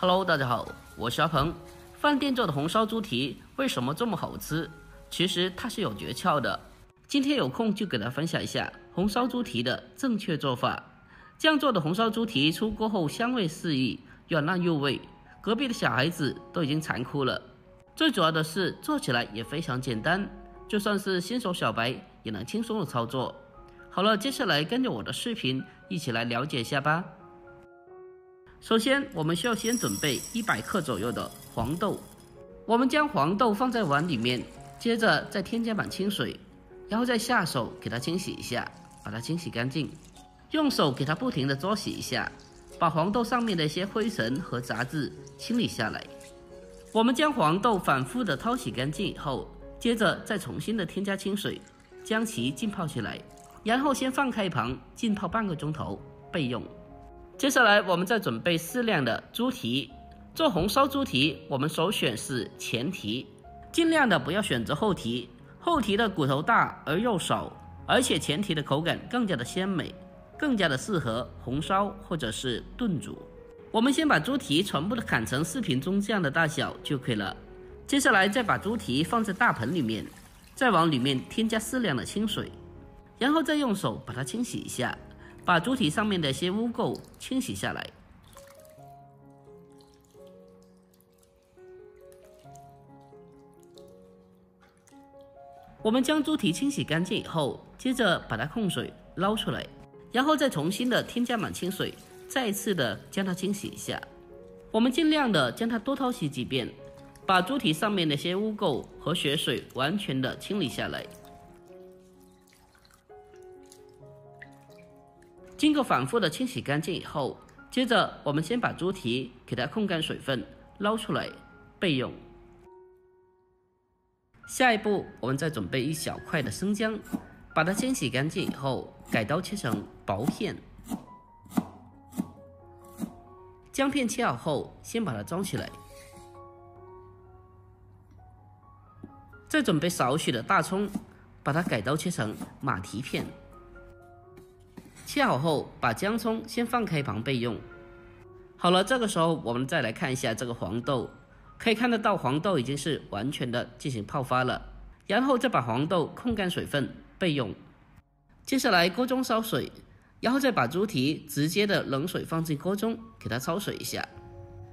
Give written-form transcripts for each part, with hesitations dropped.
Hello， 大家好，我是阿鹏。饭店做的红烧猪蹄为什么这么好吃？其实它是有诀窍的。今天有空就给大家分享一下红烧猪蹄的正确做法。这样做的红烧猪蹄出锅后香味四溢，软烂入味，隔壁的小孩子都已经馋哭了。最主要的是做起来也非常简单，就算是新手小白也能轻松的操作。好了，接下来跟着我的视频一起来了解一下吧。首先，我们需要先准备100克左右的黄豆。我们将黄豆放在碗里面，接着再添加满清水，然后再下手给它清洗一下，把它清洗干净。用手给它不停的搓洗一下，把黄豆上面的一些灰尘和杂质清理下来。我们将黄豆反复的淘洗干净以后，接着再重新的添加清水，将其浸泡起来，然后先放开一旁浸泡半个钟头备用。接下来我们再准备适量的猪蹄。做红烧猪蹄，我们首选是前蹄，尽量的不要选择后蹄。后蹄的骨头大而肉少，而且前蹄的口感更加的鲜美，更加的适合红烧或者是炖煮。我们先把猪蹄全部的砍成视频中这样的大小就可以了。接下来再把猪蹄放在大盆里面，再往里面添加适量的清水，然后再用手把它清洗一下，把猪蹄上面的一些污垢清洗下来。我们将猪蹄清洗干净以后，接着把它控水捞出来，然后再重新的添加满清水，再一次的将它清洗一下。我们尽量的将它多淘洗几遍，把猪蹄上面的一些污垢和血水完全的清理下来。经过反复的清洗干净以后，接着我们先把猪蹄给它控干水分，捞出来备用。下一步，我们再准备1小块的生姜，把它清洗干净以后，改刀切成薄片。姜片切好后，先把它装起来。再准备少许的大葱，把它改刀切成马蹄片。切好后，把姜葱先放开一旁备用。好了，这个时候我们再来看一下这个黄豆，可以看得到黄豆已经是完全的进行泡发了，然后再把黄豆控干水分备用。接下来锅中烧水，然后再把猪蹄直接的冷水放进锅中，给它焯水一下。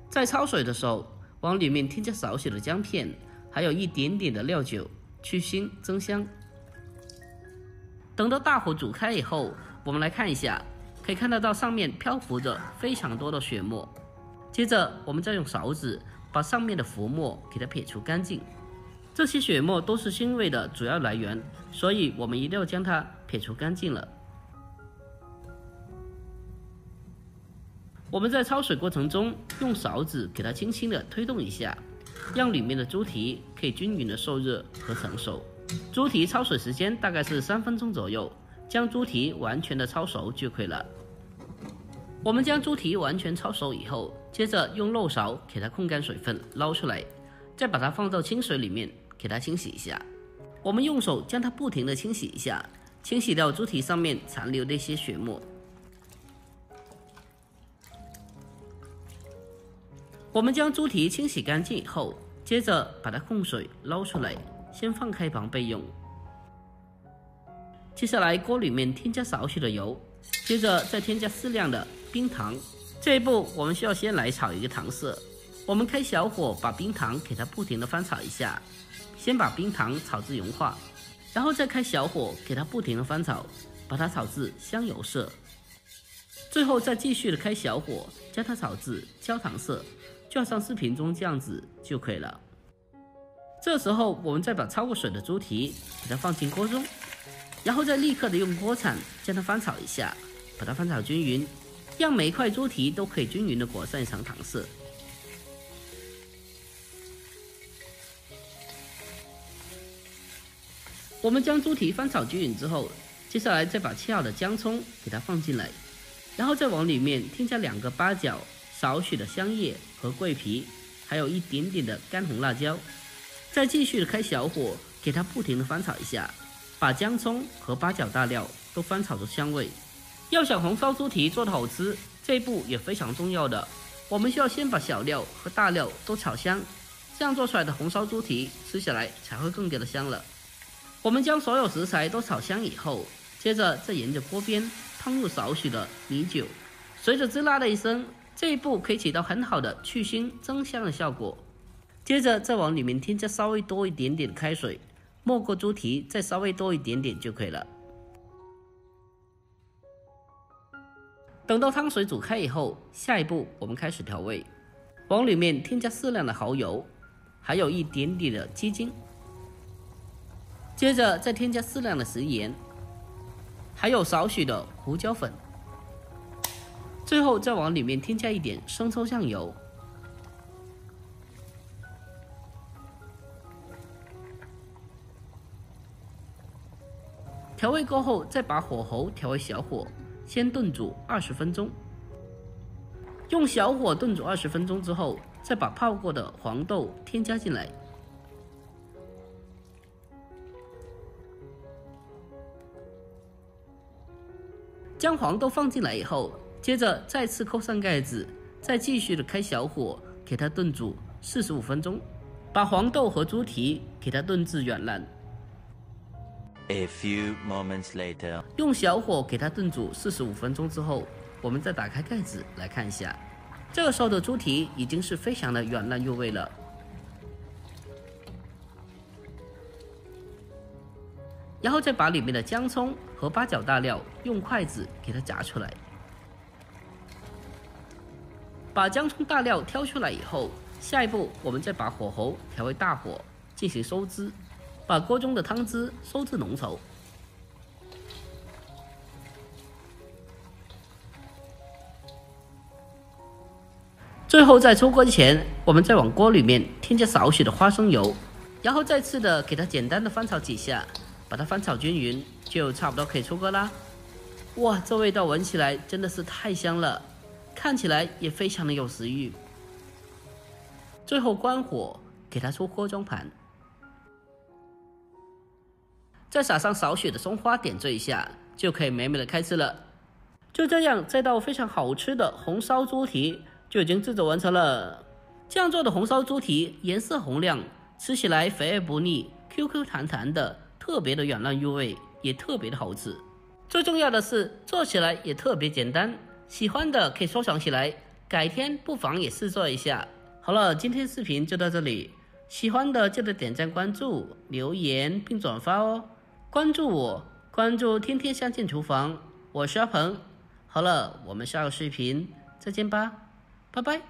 在焯水的时候，往里面添加少许的姜片，还有一点点的料酒，去腥增香。等到大火煮开以后，我们来看一下，可以看得到上面漂浮着非常多的血沫。接着我们再用勺子把上面的浮沫给它撇除干净。这些血沫都是腥味的主要来源，所以我们一定要将它撇除干净了。我们在焯水过程中用勺子给它轻轻的推动一下，让里面的猪蹄可以均匀的受热和成熟。猪蹄焯水时间大概是3分钟左右，将猪蹄完全的焯熟就可以了。我们将猪蹄完全焯熟以后，接着用漏勺给它控干水分捞出来，再把它放到清水里面给它清洗一下。我们用手将它不停的清洗一下，清洗掉猪蹄上面残留的一些血沫。我们将猪蹄清洗干净以后，接着把它控水捞出来，先放开一旁备用。接下来锅里面添加少许的油，接着再添加适量的冰糖。这一步我们需要先来炒一个糖色。我们开小火把冰糖给它不停的翻炒一下，先把冰糖炒至融化，然后再开小火给它不停的翻炒，把它炒至香油色，最后再继续的开小火将它炒至焦糖色，就像视频中这样子就可以了。这时候我们再把焯过水的猪蹄给它放进锅中，然后再立刻的用锅铲将它翻炒一下，把它翻炒均匀，让每一块猪蹄都可以均匀的裹上一层糖色。我们将猪蹄翻炒均匀之后，接下来再把切好的姜葱给它放进来，然后再往里面添加2个八角、少许的香叶和桂皮，还有一点点的干红辣椒。再继续的开小火给它不停的翻炒一下，把姜葱和八角大料都翻炒出香味。要想红烧猪蹄做得好吃，这一步也非常重要的。我们需要先把小料和大料都炒香，这样做出来的红烧猪蹄吃起来才会更加的香了。我们将所有食材都炒香以后，接着再沿着锅边烹入少许的米酒，随着滋啦的一声，这一步可以起到很好的去腥增香的效果。接着再往里面添加稍微多一点点的开水，没过猪蹄再稍微多一点点就可以了。等到汤水煮开以后，下一步我们开始调味，往里面添加适量的蚝油，还有一点点的鸡精，接着再添加适量的食盐，还有少许的胡椒粉，最后再往里面添加一点生抽酱油。调味过后，再把火候调为小火，先炖煮20分钟。用小火炖煮20分钟之后，再把泡过的黄豆添加进来。将黄豆放进来以后，接着再次扣上盖子，再继续的开小火给它炖煮45分钟，把黄豆和猪蹄给它炖至软烂。A few moments later， 用小火给它炖煮45分钟之后，我们再打开盖子来看一下，这个时候的猪蹄已经是非常的软烂入味了。然后再把里面的姜葱和八角大料用筷子给它夹出来。把姜葱大料挑出来以后，下一步我们再把火候调为大火进行收汁，把锅中的汤汁收至浓稠。最后在出锅前，我们再往锅里面添加少许的花生油，然后再次的给它简单的翻炒几下，把它翻炒均匀，就差不多可以出锅啦。哇，这味道闻起来真的是太香了，看起来也非常的有食欲。最后关火，给它出锅装盘，再撒上少许的松花点缀一下，就可以美美的开吃了。就这样，这道非常好吃的红烧猪蹄就已经制作完成了。这样做的红烧猪蹄颜色红亮，吃起来肥而不腻 ，Q 弹弹的，特别的软烂入味，也特别的好吃。最重要的是做起来也特别简单，喜欢的可以收藏起来，改天不妨也试做一下。好了，今天视频就到这里，喜欢的记得点赞、关注、留言并转发哦。关注我，关注天天相见厨房，我是阿鹏。好了，我们下个视频再见吧，拜拜。